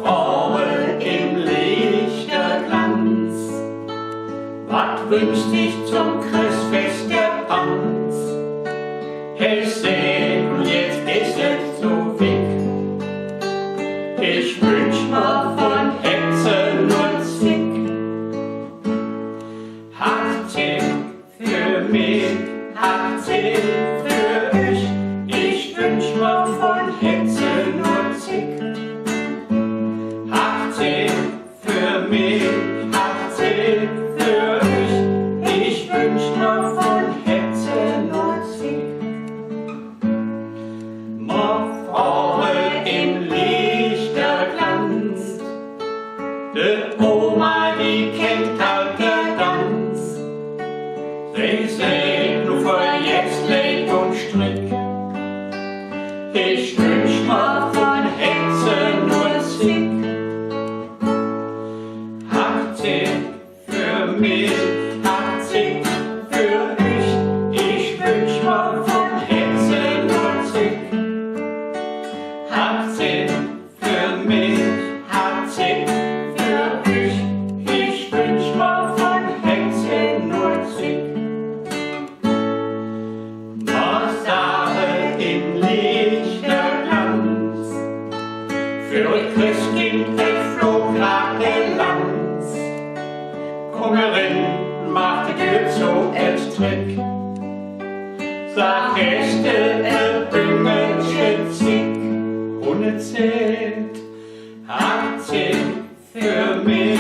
Frauen im Leechterglanz, was wünscht sich zum Christfest der Tanz? Ich seh, jetzt ist es so weg. Ich wünsch mir von Herzen nur Zick. Herzlich für mich, herzlich für euch. Ich wünsch mir von Herzen nur Zick. Herzlich für mich, herzlich für euch. Ich wünsch mir von Herzen nur Zick. Frauen im Leechterglanz, die Oma, die kennt halt den Tanz. Sie sehen nur für jetzt Leid und Strick. Ich wünsch mir von Herzen nur Zick. Herzlich für mich, herzlich für euch. Ich wünsch mir von Herzen nur Zick. Herzlich für mich, herzlich für euch. Ich wünsch mir von Herzen nur Zick. Sache im Leechterglanz, für euch Christkind ich flog nach der Lanz. Kummerin macht die Tür zu, et Trick. Sag Gäste, Büngelchen zick. Ohne Zelt, herzlich für mich.